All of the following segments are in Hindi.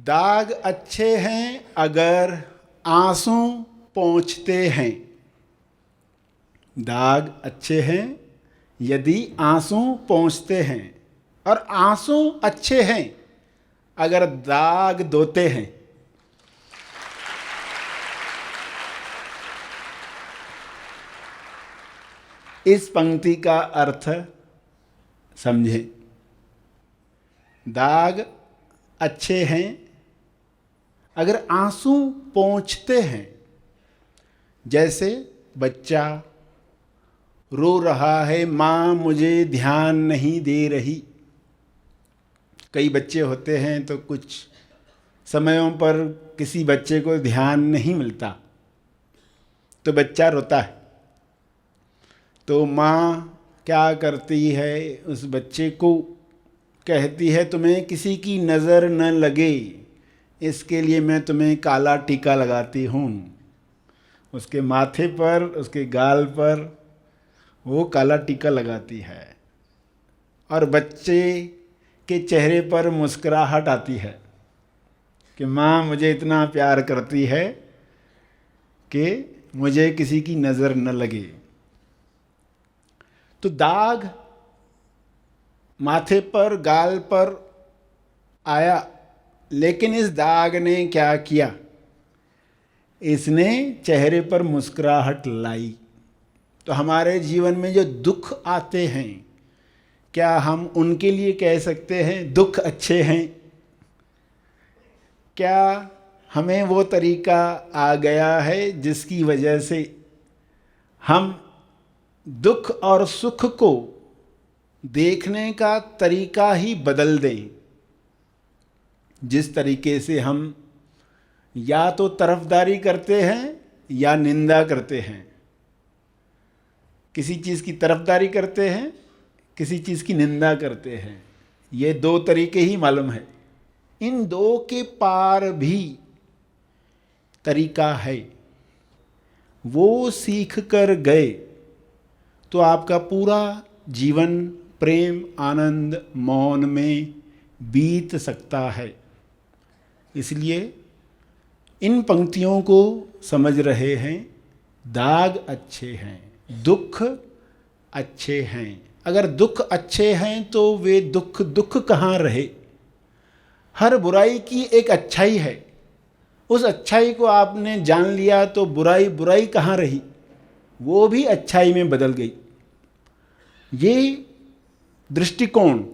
दाग अच्छे हैं अगर आंसू पोंछते हैं। दाग अच्छे हैं यदि आंसू पोंछते हैं, और आंसू अच्छे हैं अगर दाग धोते हैं। इस पंक्ति का अर्थ समझें। दाग अच्छे हैं अगर आंसू पोंछते हैं। जैसे बच्चा रो रहा है, माँ मुझे ध्यान नहीं दे रही। कई बच्चे होते हैं तो कुछ समयों पर किसी बच्चे को ध्यान नहीं मिलता तो बच्चा रोता है। तो माँ क्या करती है, उस बच्चे को कहती है तुम्हें किसी की नज़र न लगे इसके लिए मैं तुम्हें काला टीका लगाती हूँ। उसके माथे पर, उसके गाल पर वो काला टीका लगाती है और बच्चे के चेहरे पर मुस्कुराहट आती है कि माँ मुझे इतना प्यार करती है कि मुझे किसी की नज़र न लगे। तो दाग माथे पर, गाल पर आया, लेकिन इस दाग ने क्या किया, इसने चेहरे पर मुस्कुराहट लाई। तो हमारे जीवन में जो दुख आते हैं, क्या हम उनके लिए कह सकते हैं दुख अच्छे हैं? क्या हमें वो तरीका आ गया है जिसकी वजह से हम दुख और सुख को देखने का तरीका ही बदल दें? जिस तरीके से हम या तो तरफदारी करते हैं या निंदा करते हैं। किसी चीज़ की तरफदारी करते हैं, किसी चीज़ की निंदा करते हैं। ये दो तरीके ही मालूम है। इन दो के पार भी तरीका है। वो सीख कर गए तो आपका पूरा जीवन प्रेम, आनंद, मौन में बीत सकता है। इसलिए इन पंक्तियों को समझ रहे हैं। दाग अच्छे हैं, दुख अच्छे हैं। अगर दुख अच्छे हैं तो वे दुख दुख कहाँ रहे। हर बुराई की एक अच्छाई है। उस अच्छाई को आपने जान लिया तो बुराई बुराई कहाँ रही, वो भी अच्छाई में बदल गई। ये दृष्टिकोण,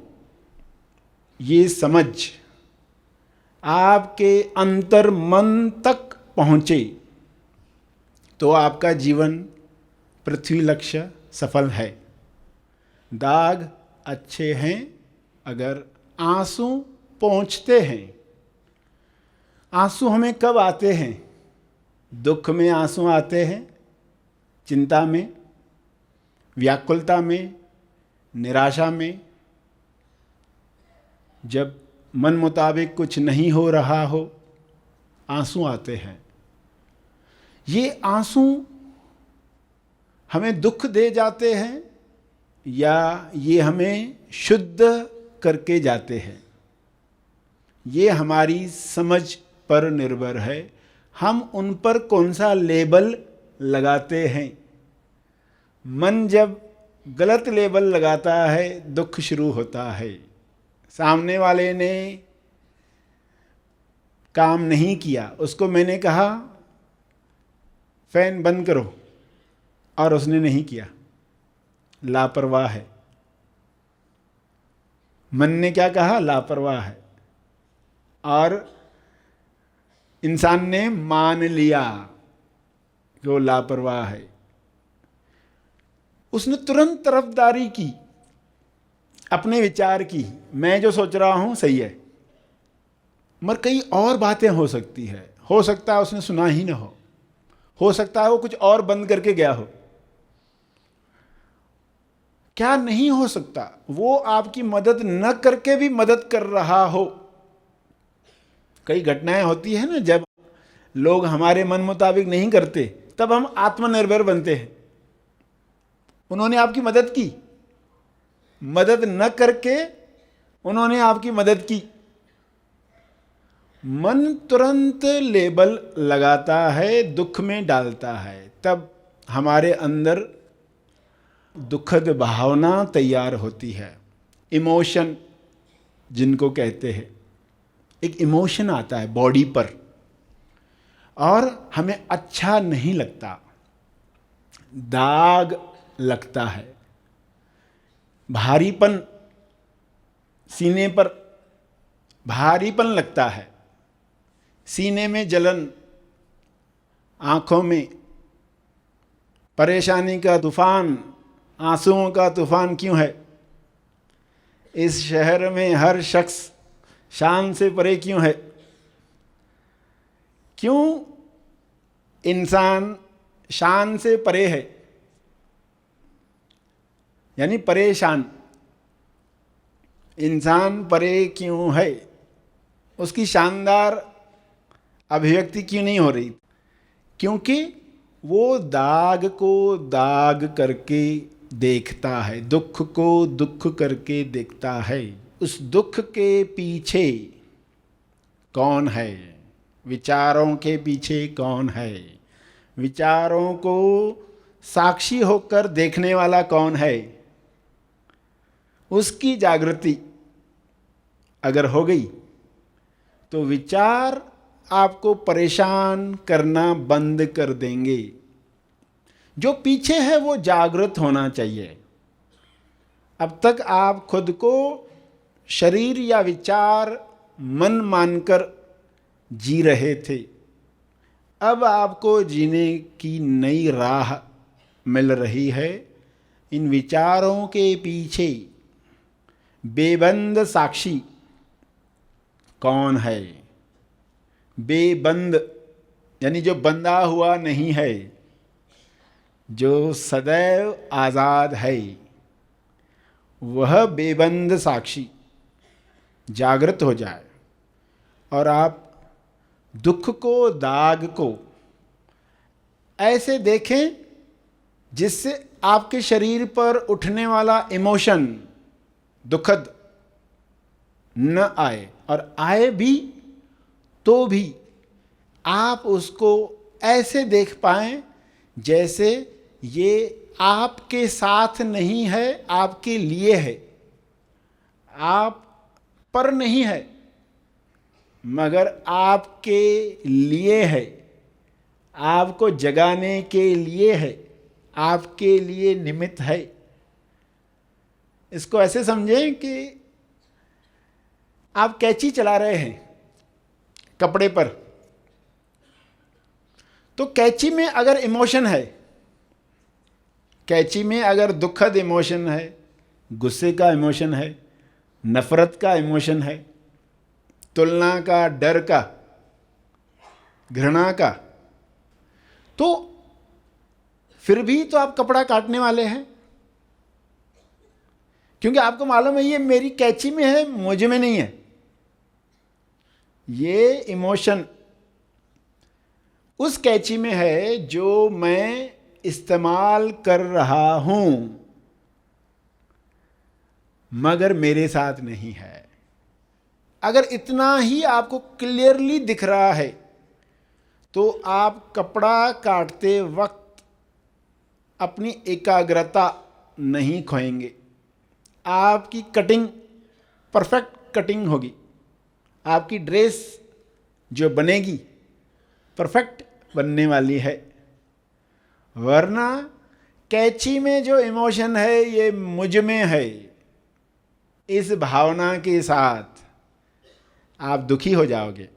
ये समझ आपके अंतर मन तक पहुँचे तो आपका जीवन पृथ्वी लक्ष्य सफल है। दाग अच्छे हैं अगर आंसू पोंछते हैं। आंसू हमें कब आते हैं? दुख में आंसू आते हैं, चिंता में, व्याकुलता में, निराशा में। जब मन मुताबिक कुछ नहीं हो रहा हो, आंसू आते हैं। ये आंसू हमें दुख दे जाते हैं या ये हमें शुद्ध करके जाते हैं, ये हमारी समझ पर निर्भर है। हम उन पर कौन सा लेबल लगाते हैं। मन जब गलत लेबल लगाता है, दुख शुरू होता है। सामने वाले ने काम नहीं किया, उसको मैंने कहा फैन बंद करो और उसने नहीं किया, लापरवाह है। मन ने क्या कहा? लापरवाह है। और इंसान ने मान लिया कि वो लापरवाह है। उसने तुरंत तरफदारी की, अपने विचार की, मैं जो सोच रहा हूं सही है। मगर कई और बातें हो सकती है। हो सकता है उसने सुना ही ना हो सकता है वो कुछ और बंद करके गया हो। क्या नहीं हो सकता, वो आपकी मदद न करके भी मदद कर रहा हो। कई घटनाएं होती है ना, जब लोग हमारे मन मुताबिक नहीं करते तब हम आत्मनिर्भर बनते हैं। उन्होंने आपकी मदद की, मदद न करके उन्होंने आपकी मदद की। मन तुरंत लेबल लगाता है, दुख में डालता है, तब हमारे अंदर दुखद भावना तैयार होती है। इमोशन जिनको कहते हैं, एक इमोशन आता है बॉडी पर और हमें अच्छा नहीं लगता, दाग लगता है, भारीपन, सीने पर भारीपन लगता है, सीने में जलन, आंखों में परेशानी का तूफान, आंसुओं का तूफान क्यों है? इस शहर में हर शख्स शान से परे क्यों है? क्यों इंसान शान से परे है? यानी परेशान। इंसान परे क्यों है? उसकी शानदार अभिव्यक्ति क्यों नहीं हो रही? क्योंकि वो दाग को दाग करके देखता है, दुख को दुख करके देखता है। उस दुख के पीछे कौन है? विचारों के पीछे कौन है? विचारों को साक्षी होकर देखने वाला कौन है? उसकी जागृति अगर हो गई तो विचार आपको परेशान करना बंद कर देंगे। जो पीछे है वो जागृत होना चाहिए। अब तक आप खुद को शरीर या विचार, मन मानकर जी रहे थे। अब आपको जीने की नई राह मिल रही है। इन विचारों के पीछे बेबंद साक्षी कौन है? बेबंद यानी जो बंधा हुआ नहीं है, जो सदैव आज़ाद है, वह बेबंद साक्षी जागृत हो जाए और आप दुख को, दाग को ऐसे देखें जिससे आपके शरीर पर उठने वाला इमोशन दुखद न आए, और आए भी तो भी आप उसको ऐसे देख पाएं जैसे ये आपके साथ नहीं है, आपके लिए है। आप पर नहीं है मगर आपके लिए है, आपको जगाने के लिए है, आपके लिए निमित्त है। इसको ऐसे समझें कि आप कैंची चला रहे हैं कपड़े पर, तो कैंची में अगर इमोशन है, कैंची में अगर दुखद इमोशन है, गुस्से का इमोशन है, नफरत का इमोशन है, तुलना का, डर का, घृणा का, तो फिर भी तो आप कपड़ा काटने वाले हैं, क्योंकि आपको मालूम है ये मेरी कैंची में है, मुझ में नहीं है। ये इमोशन उस कैंची में है जो मैं इस्तेमाल कर रहा हूं मगर मेरे साथ नहीं है। अगर इतना ही आपको क्लियरली दिख रहा है तो आप कपड़ा काटते वक्त अपनी एकाग्रता नहीं खोएंगे। आपकी कटिंग परफेक्ट कटिंग होगी, आपकी ड्रेस जो बनेगी परफेक्ट बनने वाली है। वरना कैंची में जो इमोशन है ये मुझ में है, इस भावना के साथ आप दुखी हो जाओगे।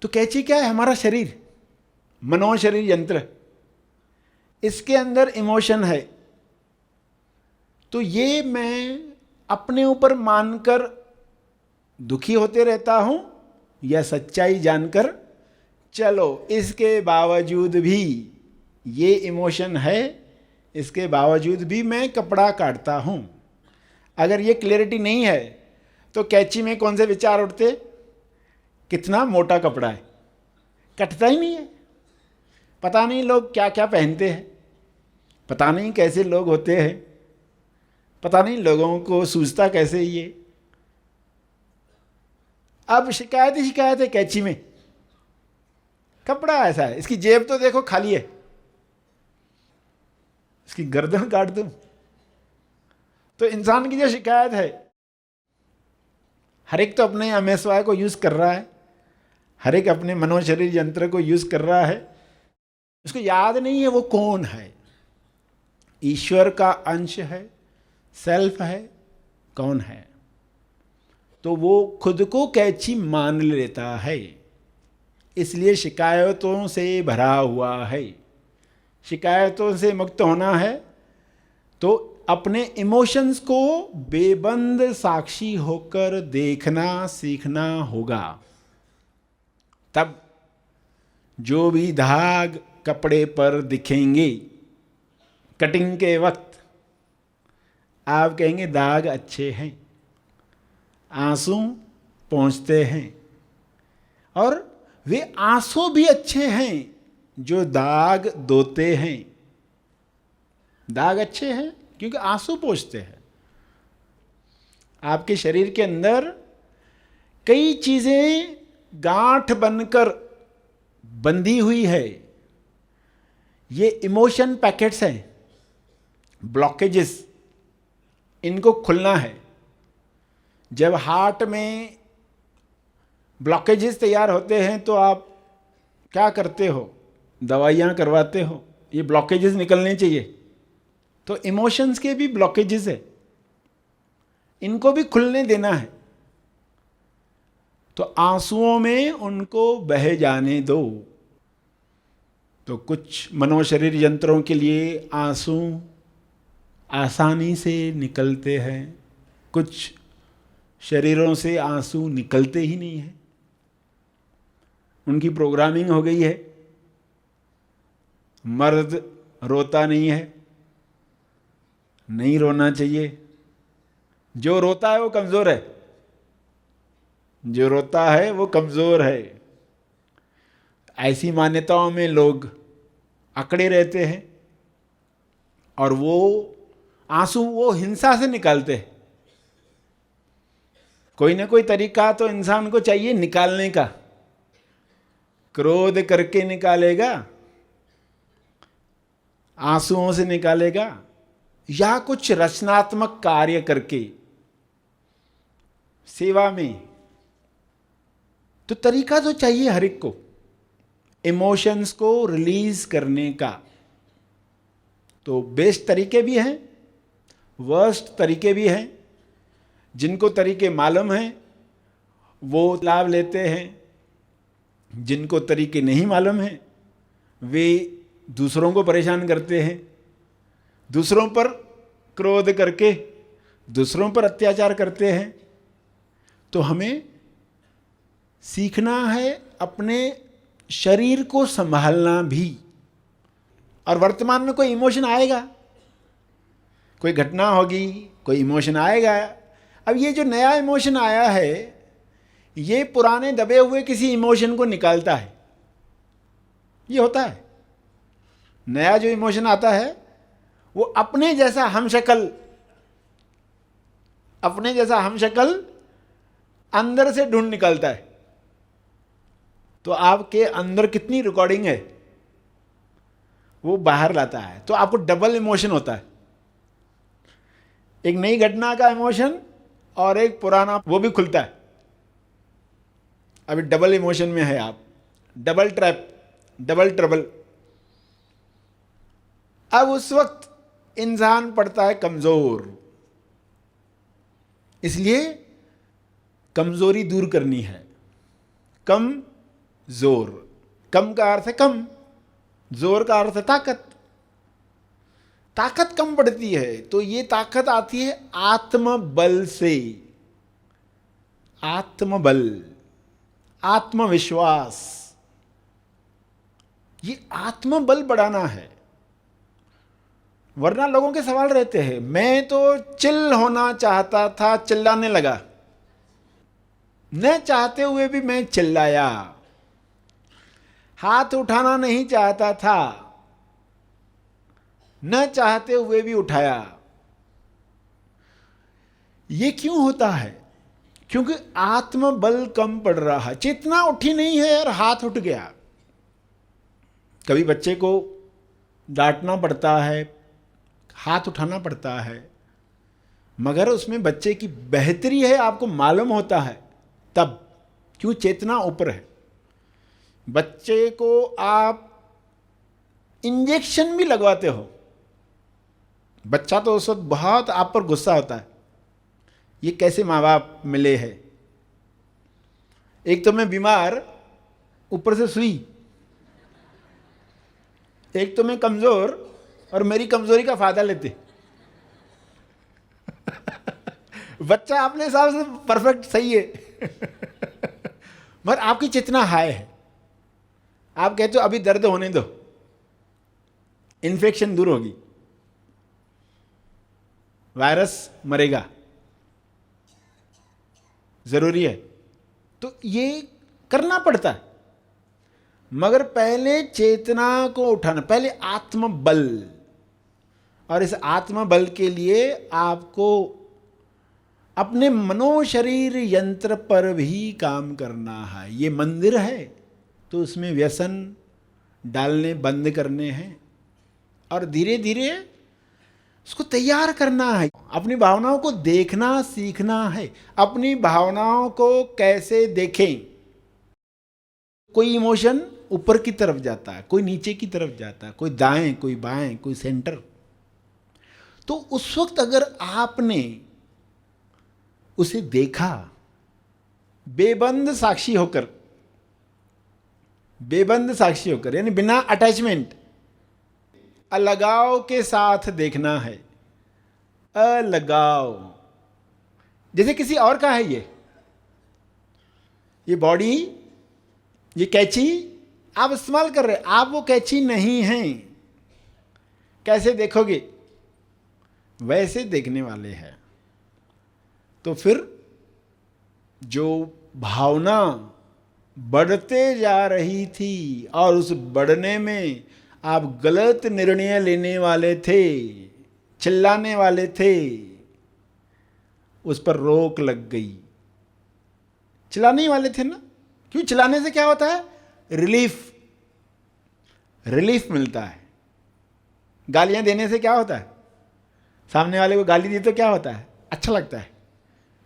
तो कैंची क्या है? हमारा शरीर, मनोशरीर यंत्र, इसके अंदर इमोशन है। तो ये मैं अपने ऊपर मानकर दुखी होते रहता हूं या सच्चाई जानकर चलो इसके बावजूद भी ये इमोशन है, इसके बावजूद भी मैं कपड़ा काटता हूं। अगर ये क्लैरिटी नहीं है तो कैंची में कौन से विचार उठते? कितना मोटा कपड़ा है, कटता ही नहीं है। पता नहीं लोग क्या क्या पहनते हैं, पता नहीं कैसे लोग होते हैं, पता नहीं लोगों को सूझता कैसे ये। अब शिकायत ही शिकायत है कैंची में। कपड़ा ऐसा है, इसकी जेब तो देखो खाली है, इसकी गर्दन काट दूं। तो इंसान की जो शिकायत है, हर एक तो अपने अमेस्वाय को यूज कर रहा है, हर एक अपने मनोशरीर यंत्र को यूज कर रहा है, उसको याद नहीं है वो कौन है, ईश्वर का अंश है, सेल्फ है, कौन है। तो वो खुद को कैंची मान लेता है, इसलिए शिकायतों से भरा हुआ है। शिकायतों से मुक्त होना है तो अपने इमोशंस को बेबंद साक्षी होकर देखना सीखना होगा। तब जो भी दाग कपड़े पर दिखेंगे कटिंग के वक्त, आप कहेंगे दाग अच्छे हैं, आंसू पहुंचते हैं, और वे आंसू भी अच्छे हैं जो दाग धोते हैं। दाग अच्छे हैं क्योंकि आंसू पहुंचते हैं। आपके शरीर के अंदर कई चीजें गांठ बनकर बंधी हुई है, ये इमोशन पैकेट्स हैं, ब्लॉकेजेस, इनको खुलना है। जब हार्ट में ब्लॉकेजेस तैयार होते हैं तो आप क्या करते हो, दवाइयाँ करवाते हो, ये ब्लॉकेजेस निकलने चाहिए। तो इमोशंस के भी ब्लॉकेजेस है, इनको भी खुलने देना है। तो आंसुओं में उनको बह जाने दो। तो कुछ मनोशरीर यंत्रों के लिए आंसू आसानी से निकलते हैं, कुछ शरीरों से आंसू निकलते ही नहीं है, उनकी प्रोग्रामिंग हो गई है। मर्द रोता नहीं है, नहीं रोना चाहिए, जो रोता है वो कमजोर है, जो रोता है वो कमजोर है। ऐसी मान्यताओं में लोग अकड़े रहते हैं और वो आंसू वो हिंसा से निकालते हैं। कोई ना कोई तरीका तो इंसान को चाहिए निकालने का, क्रोध करके निकालेगा, आंसुओं से निकालेगा, या कुछ रचनात्मक कार्य करके सेवा में। तो तरीका तो चाहिए हर एक को इमोशंस को रिलीज करने का। तो बेस्ट तरीके भी हैं, वर्स्ट तरीके भी हैं। जिनको तरीके मालूम हैं वो लाभ लेते हैं, जिनको तरीके नहीं मालूम हैं वे दूसरों को परेशान करते हैं, दूसरों पर क्रोध करके दूसरों पर अत्याचार करते हैं। तो हमें सीखना है अपने शरीर को संभालना भी। और वर्तमान में कोई इमोशन आएगा, कोई घटना होगी, कोई इमोशन आएगा। अब ये जो नया इमोशन आया है ये पुराने दबे हुए किसी इमोशन को निकालता है। ये होता है, नया जो इमोशन आता है वो अपने जैसा हमशक्ल अंदर से ढूंढ निकालता है। तो आपके अंदर कितनी रिकॉर्डिंग है वो बाहर लाता है। तो आपको डबल इमोशन होता है, एक नई घटना का इमोशन और एक पुराना, वो भी खुलता है। अभी डबल इमोशन में है आप, डबल ट्रैप, डबल ट्रबल। अब उस वक्त इंसान पड़ता है कमजोर। इसलिए कमजोरी दूर करनी है। कम जोर, कम का अर्थ है कम, जोर का अर्थ है ताकत। ताकत कम पड़ती है तो ये ताकत आती है आत्मबल से। आत्मबल, आत्मविश्वास, ये आत्मबल बढ़ाना है। वरना लोगों के सवाल रहते हैं, मैं तो चिल होना चाहता था, चिल्लाने लगा, न चाहते हुए भी मैं चिल्लाया, हाथ उठाना नहीं चाहता था, न चाहते हुए भी उठाया। ये क्यों होता है? क्योंकि आत्मबल कम पड़ रहा है, चेतना उठी नहीं है और हाथ उठ गया। कभी बच्चे को डांटना पड़ता है, हाथ उठाना पड़ता है, मगर उसमें बच्चे की बेहतरी है आपको मालूम होता है तब, क्यों चेतना ऊपर है। बच्चे को आप इंजेक्शन भी लगवाते हो, बच्चा तो उस वक्त बहुत आप पर गुस्सा होता है, ये कैसे माँ बाप मिले हैं, एक तो मैं बीमार, ऊपर से सुई, एक तो मैं कमजोर और मेरी कमजोरी का फायदा लेते। बच्चा अपने हिसाब से परफेक्ट सही है, मगर आपकी चेतना हाई है। आप कहते हो अभी दर्द होने दो, इन्फेक्शन दूर होगी, वायरस मरेगा, जरूरी है, तो ये करना पड़ता है। मगर पहले चेतना को उठाना, पहले आत्मबल, और इस आत्मबल के लिए आपको अपने मनोशरीर यंत्र पर भी काम करना है। ये मंदिर है तो उसमें व्यसन डालने बंद करने हैं और धीरे धीरे उसको तैयार करना है। अपनी भावनाओं को देखना सीखना है। अपनी भावनाओं को कैसे देखें, कोई इमोशन ऊपर की तरफ जाता है, कोई नीचे की तरफ जाता है, कोई दाएं, कोई बाएं, कोई सेंटर। तो उस वक्त अगर आपने उसे देखा बेबंद साक्षी होकर, बेबंद साक्षी होकर यानी बिना अटैचमेंट, अलगाव के साथ देखना है। अलगाव, जैसे किसी और का है ये बॉडी, ये कैंची आप इस्तेमाल कर रहे हैं, आप वो कैंची नहीं हैं। कैसे देखोगे? वैसे देखने वाले हैं। तो फिर जो भावना बढ़ते जा रही थी और उस बढ़ने में आप गलत निर्णय लेने वाले थे, चिल्लाने वाले थे, उस पर रोक लग गई। चिल्लाने वाले थे ना, क्यों? चिल्लाने से क्या होता है? रिलीफ मिलता है। गालियां देने से क्या होता है? सामने वाले को गाली दी तो क्या होता है? अच्छा लगता है।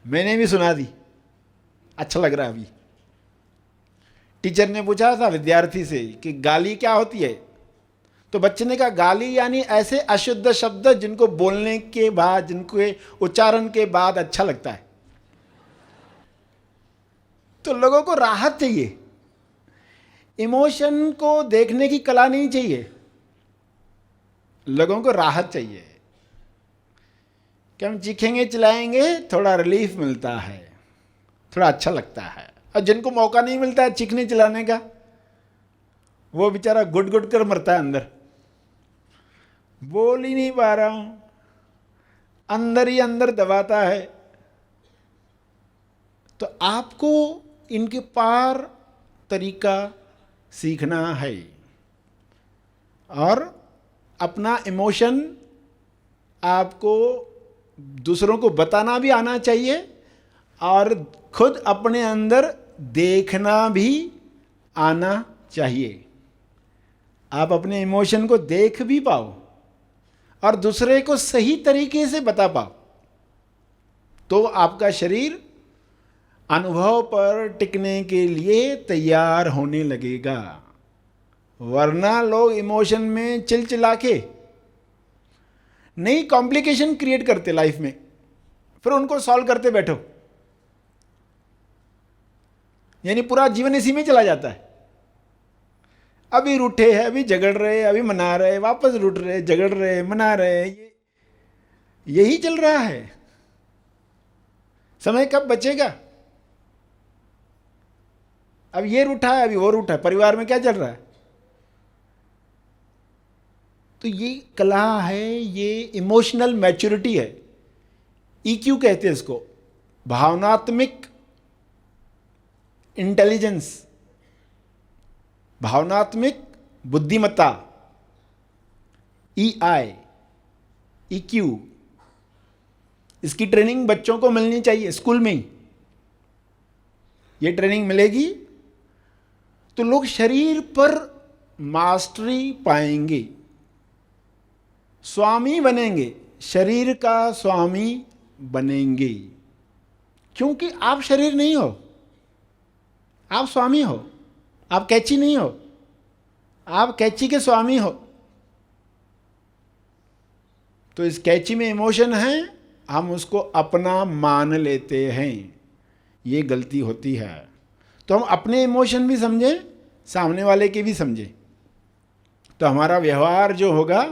मैंने भी सुना दी, अच्छा लग रहा है। अभी टीचर ने पूछा था विद्यार्थी से कि गाली क्या होती है, तो बच्चे ने कहा गाली यानी ऐसे अशुद्ध शब्द जिनको बोलने के बाद, जिनको उच्चारण के बाद अच्छा लगता है। तो लोगों को राहत चाहिए, इमोशन को देखने की कला नहीं चाहिए, लोगों को राहत चाहिए कि हम चीखेंगे चिल्लाएंगे, थोड़ा रिलीफ मिलता है, थोड़ा अच्छा लगता है। और जिनको मौका नहीं मिलता है चीखने चिल्लाने का, वो बेचारा गुट गुट कर मरता है अंदर, बोल ही नहीं पा रहा हूं, अंदर ही अंदर दबाता है। तो आपको इनके पार तरीका सीखना है और अपना इमोशन आपको दूसरों को बताना भी आना चाहिए और खुद अपने अंदर देखना भी आना चाहिए। आप अपने इमोशन को देख भी पाओ और दूसरे को सही तरीके से बता पाओ, तो आपका शरीर अनुभव पर टिकने के लिए तैयार होने लगेगा। वरना लोग इमोशन में चिलचिला के नई कॉम्प्लिकेशन क्रिएट करते लाइफ में, फिर उनको सॉल्व करते बैठो, यानी पूरा जीवन इसी में चला जाता है। अभी रूठे हैं, अभी झगड़ रहे, अभी मना रहे, वापस रूठ रहे, झगड़ रहे, मना रहे, यही चल रहा है। समय कब बचेगा? अब ये रूठा है, अभी वो रूठा है, परिवार में क्या चल रहा है? तो ये कला है, ये इमोशनल मैच्योरिटी है। ईक्यू कहते हैं इसको, भावनात्मक इंटेलिजेंस, भावनात्मक बुद्धिमत्ता, EI, EQ। इसकी ट्रेनिंग बच्चों को मिलनी चाहिए स्कूल में ही। ये ट्रेनिंग मिलेगी तो लोग शरीर पर मास्टरी पाएंगे, स्वामी बनेंगे, शरीर का स्वामी बनेंगे। क्योंकि आप शरीर नहीं हो, आप स्वामी हो, आप कैची नहीं हो, आप कैची के स्वामी हो। तो इस कैची में इमोशन है, हम उसको अपना मान लेते हैं, ये गलती होती है। तो हम अपने इमोशन भी समझें, सामने वाले के भी समझें, तो हमारा व्यवहार जो होगा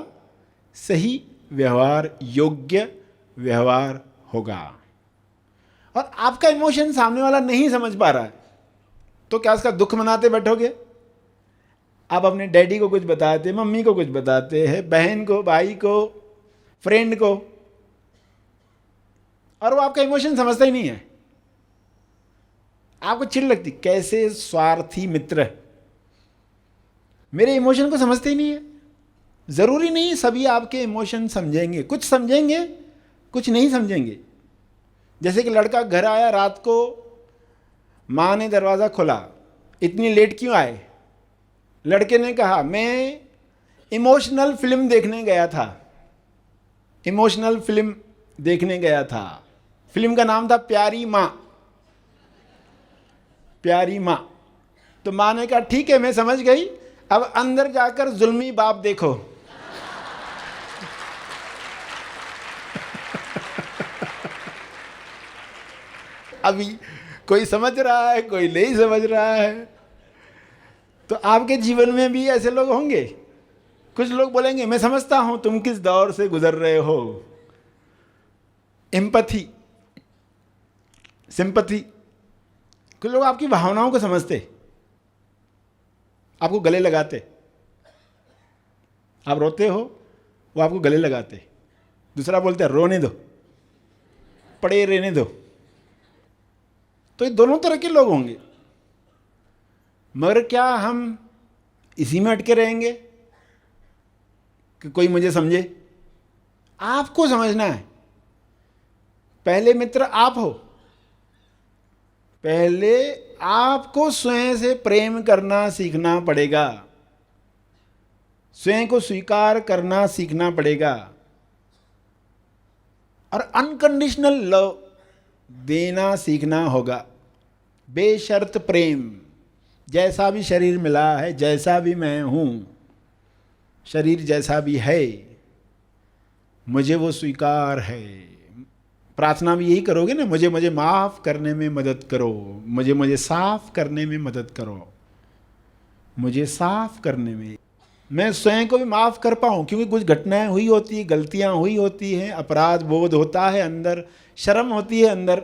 सही व्यवहार, योग्य व्यवहार होगा। और आपका इमोशन सामने वाला नहीं समझ पा रहा है तो क्या उसका दुख मनाते बैठोगे? आप अपने डैडी को कुछ बताते, मम्मी को कुछ बताते हैं, बहन को, भाई को, फ्रेंड को, और वो आपका इमोशन समझता ही नहीं है। आपको चिढ़ लगती, कैसे स्वार्थी मित्र, मेरे इमोशन को समझते ही नहीं है। जरूरी नहीं सभी आपके इमोशन समझेंगे, कुछ समझेंगे, कुछ नहीं समझेंगे। जैसे कि लड़का घर आया रात को, माँ ने दरवाज़ा खोला, इतनी लेट क्यों आए? लड़के ने कहा मैं इमोशनल फिल्म देखने गया था, इमोशनल फिल्म देखने गया था। फिल्म का नाम था प्यारी माँ, प्यारी माँ। तो माँ ने कहा ठीक है मैं समझ गई, अब अंदर जाकर जुल्मी बाप देखो। अभी कोई समझ रहा है, कोई नहीं समझ रहा है। तो आपके जीवन में भी ऐसे लोग होंगे। कुछ लोग बोलेंगे मैं समझता हूं तुम किस दौर से गुजर रहे हो, एम्पैथी, सिंपैथी। कुछ लोग आपकी भावनाओं को समझते, आपको गले लगाते, आप रोते हो वो आपको गले लगाते। दूसरा बोलते हैं रोने दो, पड़े रहने दो। तो ये दोनों तरह के लोग होंगे। मगर क्या हम इसी में अटके रहेंगे कि कोई मुझे समझे? आपको समझना है। पहले मित्र आप हो, पहले आपको स्वयं से प्रेम करना सीखना पड़ेगा, स्वयं को स्वीकार करना सीखना पड़ेगा, और अनकंडीशनल लव देना सीखना होगा। बेशर्त प्रेम, जैसा भी शरीर मिला है, जैसा भी मैं हूं, शरीर जैसा भी है, मुझे वो स्वीकार है। प्रार्थना भी यही करोगे ना, मुझे मुझे माफ करने में मदद करो, मुझे मुझे साफ करने में मदद करो, मुझे साफ करने में, मैं स्वयं को भी माफ कर पाऊँ। क्योंकि कुछ घटनाएं हुई होती है, गलतियां हुई होती हैं, अपराध बोध होता है अंदर, शर्म होती है अंदर,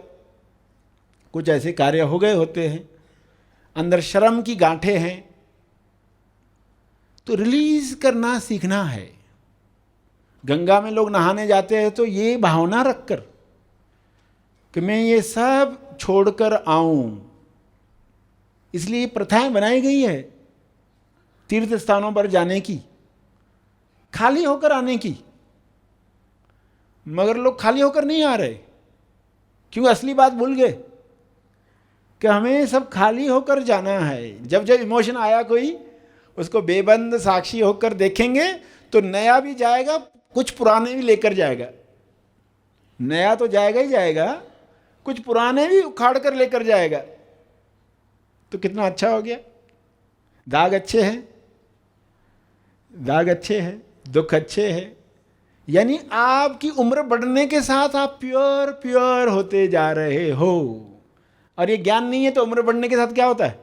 कुछ ऐसे कार्य हो गए होते हैं, अंदर शर्म की गांठें हैं, तो रिलीज करना सीखना है। गंगा में लोग नहाने जाते हैं तो ये भावना रखकर कि मैं ये सब छोड़कर आऊं, इसलिए प्रथाएं बनाई गई है तीर्थ स्थानों पर जाने की, खाली होकर आने की। मगर लोग खाली होकर नहीं आ रहे, क्यों? असली बात भूल गए कि हमें सब खाली होकर जाना है। जब जब इमोशन आया कोई, उसको बेबंद साक्षी होकर देखेंगे तो नया भी जाएगा, कुछ पुराने भी लेकर जाएगा। नया तो जाएगा ही जाएगा, कुछ पुराने भी उखाड़ कर लेकर जाएगा। तो कितना अच्छा हो गया। दाग अच्छे हैं, दाग अच्छे हैं, दुख अच्छे हैं। यानी आपकी उम्र बढ़ने के साथ आप प्योर प्योर होते जा रहे हो। और ये ज्ञान नहीं है तो उम्र बढ़ने के साथ क्या होता है?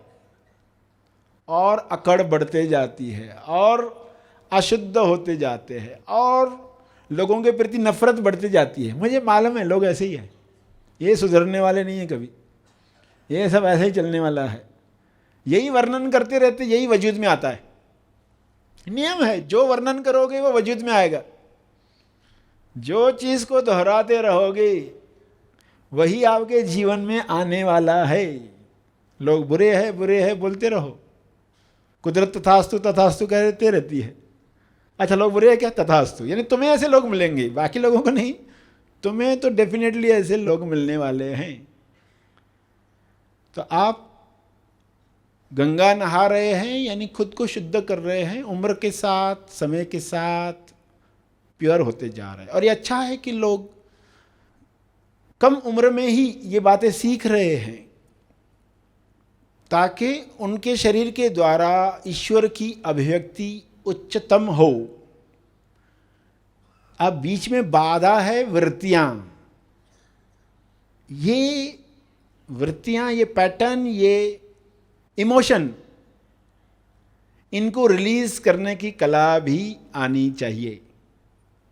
और अकड़ बढ़ते जाती है, और अशुद्ध होते जाते हैं, और लोगों के प्रति नफरत बढ़ती जाती है। मुझे मालूम है लोग ऐसे ही हैं, ये सुधरने वाले नहीं है कभी, ये सब ऐसे ही चलने वाला है। यही वर्णन करते रहते, यही वजूद में आता है। नियम है, जो वर्णन करोगे वो वजूद में आएगा। जो चीज़ को दोहराते रहोगे वही आपके जीवन में आने वाला है। लोग बुरे हैं बोलते रहो, कुदरत तथास्तु तथास्तु कहते रहती है। अच्छा लोग बुरे हैं क्या? तथास्तु। यानी तुम्हें ऐसे लोग मिलेंगे, बाकी लोगों को नहीं। तुम्हें तो डेफिनेटली ऐसे लोग मिलने वाले हैं। तो आप गंगा नहा रहे हैं, यानी खुद को शुद्ध कर रहे हैं, उम्र के साथ, समय के साथ प्योर होते जा रहे हैं। और ये अच्छा है कि लोग कम उम्र में ही ये बातें सीख रहे हैं, ताकि उनके शरीर के द्वारा ईश्वर की अभिव्यक्ति उच्चतम हो। अब बीच में बाधा है वृत्तियां। ये वृत्तियां, ये पैटर्न, ये इमोशन, इनको रिलीज करने की कला भी आनी चाहिए।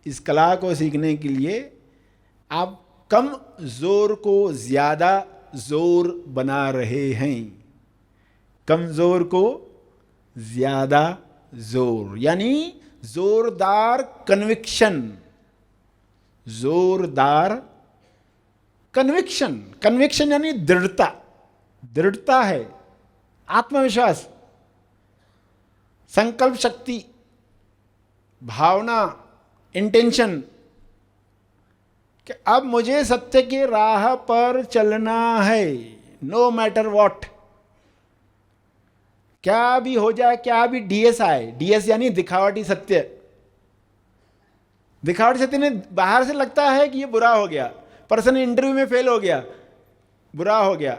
इस कला को सीखने के लिए आप कम जोर को ज्यादा जोर बना रहे हैं। कम जोर को ज्यादा जोर, यानी जोरदार कन्विक्शन, जोरदार कन्विक्शन। कन्विक्शन यानी दृढ़ता, दृढ़ता है, आत्मविश्वास, संकल्प शक्ति, भावना, इंटेंशन कि अब मुझे सत्य के राह पर चलना है, नो मैटर व्हाट, क्या भी हो जाए, क्या भी डीएस आए। डीएस यानी दिखावटी सत्य। दिखावटी सत्य ने बाहर से लगता है कि ये बुरा हो गया, पर्सन इंटरव्यू में फेल हो गया, बुरा हो गया,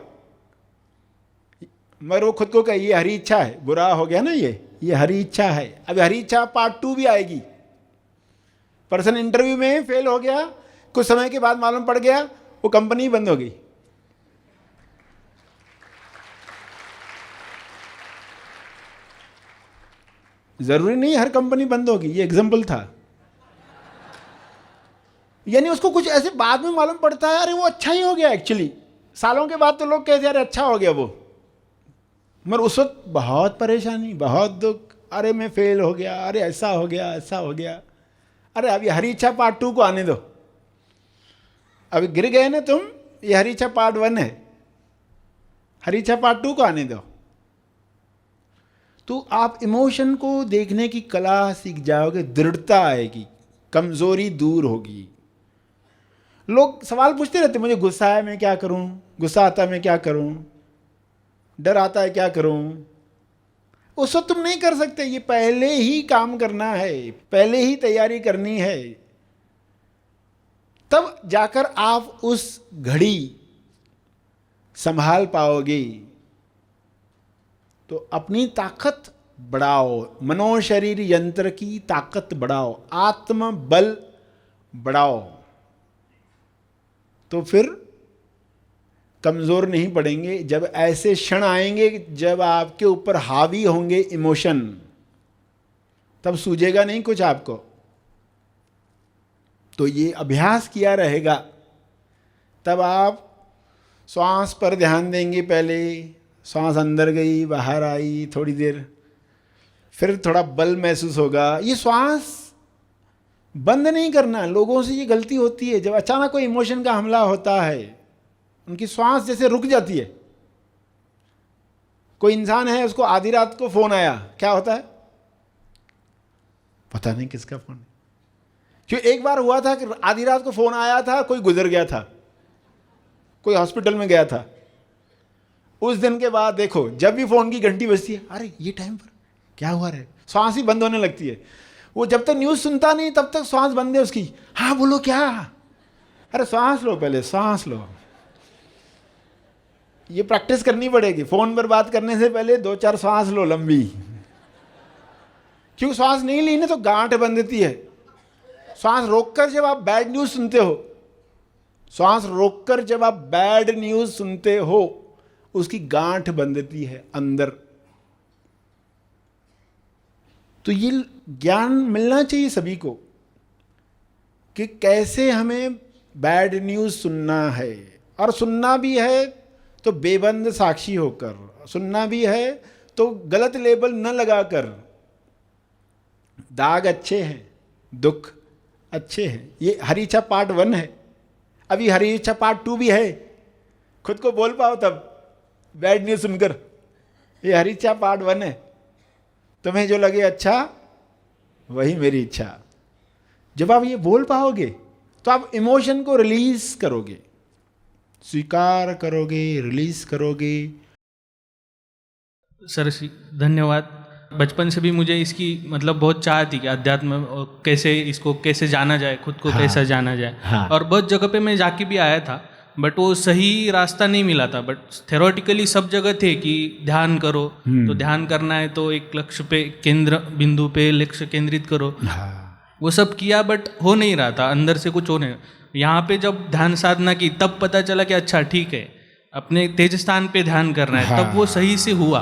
मगर वो खुद को कहे ये हरी इच्छा है, बुरा हो गया ना, ये हरी इच्छा है। अब हरी इच्छा पार्ट 2 भी आएगी। पर्सन इंटरव्यू में फेल हो गया, कुछ समय के बाद मालूम पड़ गया वो कंपनी बंद हो गई। जरूरी नहीं हर कंपनी बंद होगी, ये एग्जाम्पल था। यानी उसको कुछ ऐसे बाद में मालूम पड़ता है, अरे वो अच्छा ही हो गया एक्चुअली। सालों के बाद तो लोग कहते हैं अरे अच्छा हो गया वो, मगर उस वक्त बहुत परेशानी, बहुत दुख, अरे मैं फेल हो गया, अरे ऐसा हो गया, ऐसा हो गया। अरे अभी हरी इच्छा पार्ट 2 को आने दो, अभी गिर गए ना तुम, ये हरी इच्छा पार्ट 1 है, हरी इच्छा पार्ट 2 को आने दो। तो आप इमोशन को देखने की कला सीख जाओगे, दृढ़ता आएगी, कमजोरी दूर होगी। लोग सवाल पूछते रहते, मुझे गुस्सा है मैं क्या करूं, गुस्सा आता है मैं क्या करूं, डर आता है क्या करूं। उस वक्त तुम नहीं कर सकते, ये पहले ही काम करना है, पहले ही तैयारी करनी है, तब जाकर आप उस घड़ी संभाल पाओगे। तो अपनी ताकत बढ़ाओ, मनोशरीर यंत्र की ताकत बढ़ाओ, आत्म बल बढ़ाओ, तो फिर कमजोर नहीं पड़ेंगे। जब ऐसे क्षण आएंगे जब आपके ऊपर हावी होंगे इमोशन, तब सूझेगा नहीं कुछ आपको। तो ये अभ्यास किया रहेगा, तब आप श्वास पर ध्यान देंगे। पहले श्वास अंदर गई, बाहर आई, थोड़ी देर, फिर थोड़ा बल महसूस होगा। ये श्वास बंद नहीं करना। लोगों से ये गलती होती है, जब अचानक कोई इमोशन का हमला होता है, उनकी श्वास जैसे रुक जाती है। कोई इंसान है, उसको आधी रात को फोन आया, क्या होता है पता नहीं किसका फोन है। क्यों, एक बार हुआ था कि आधी रात को फोन आया था, कोई गुजर गया था, कोई हॉस्पिटल में गया था। उस दिन के बाद देखो, जब भी फोन की घंटी बजती है, अरे ये टाइम पर क्या हुआ रे, श्वास ही बंद होने लगती है। वो जब तक न्यूज सुनता नहीं तब तक श्वास बंद है उसकी। हाँ बोलो क्या, अरे श्वास लो, पहले श्वास लो। ये प्रैक्टिस करनी पड़ेगी। फोन पर बात करने से पहले 2-4 श्वास लो लंबी। क्यों, श्वास नहीं ली ना तो गांठ बंधती है। श्वास रोककर जब आप बैड न्यूज सुनते हो, श्वास रोककर जब आप बैड न्यूज सुनते हो, उसकी गांठ बंधती है अंदर। तो ये ज्ञान मिलना चाहिए सभी को कि कैसे हमें बैड न्यूज सुनना है, और सुनना भी है तो बेबंद साक्षी होकर, सुनना भी है तो गलत लेबल न लगाकर। दाग अच्छे हैं, दुख अच्छे हैं। ये हरी इच्छा पार्ट 1 है, अभी हरी इच्छा पार्ट 2 भी है। खुद को बोल पाओ तब बैड न्यूज सुनकर, ये हरी इच्छा पार्ट 1 है, तुम्हें जो लगे अच्छा वही मेरी इच्छा। जब आप ये बोल पाओगे तो आप इमोशन को रिलीज करोगे, स्वीकार करोगे, रिलीज करोगे। सर धन्यवाद। बचपन से भी मुझे इसकी मतलब बहुत चाह थी कि अध्यात्म कैसे, इसको कैसे जाना जाए, खुद को कैसा जाना जाए। और बहुत जगह पे मैं जाके भी आया था, बट वो सही रास्ता नहीं मिला था। बट थ्योरेटिकली सब जगह थे कि ध्यान करो, तो ध्यान करना है तो एक लक्ष्य पे, केंद्र बिंदु पे लक्ष्य केंद्रित करो। वो सब किया बट हो नहीं रहा था, अंदर से कुछ हो नहीं। यहाँ पे जब ध्यान साधना की तब पता चला कि अच्छा ठीक है, अपने तेज स्थान पे ध्यान करना है। तब वो सही से हुआ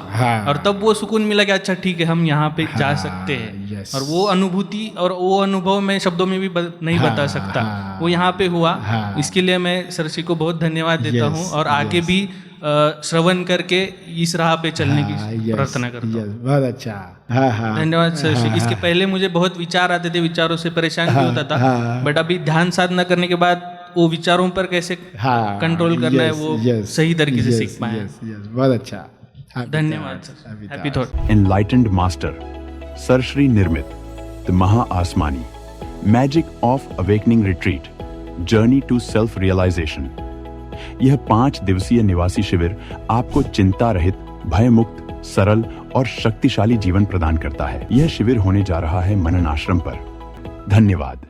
और तब वो सुकून मिला कि अच्छा ठीक है, हम यहाँ पे जा सकते हैं। और वो अनुभूति और वो अनुभव मैं शब्दों में भी नहीं बता सकता, वो यहाँ पे हुआ। इसके लिए मैं सरसी को बहुत धन्यवाद देता हूँ और आगे भी श्रवण करके इस राह पे चलने की प्रार्थना करता हूँ। बहुत अच्छा, धन्यवाद सरसी। इसके पहले मुझे बहुत विचार आते थे, विचारों से परेशान भी होता था, बट अभी ध्यान साधना करने के बाद वो विचारों पर कैसे कंट्रोल करना है वो सही तरीके से सीख पाए। बहुत अच्छा, धन्यवाद sir. Happy thought. Enlightened master sir Shri निर्मित the Maha Aasmani magic of awakening retreat journey to self realisation. यह 5 दिवसीय निवासी शिविर आपको चिंता रहित, भयमुक्त, सरल और शक्तिशाली जीवन प्रदान करता है। यह शिविर होने जा रहा है मनन आश्रम पर। धन्यवाद।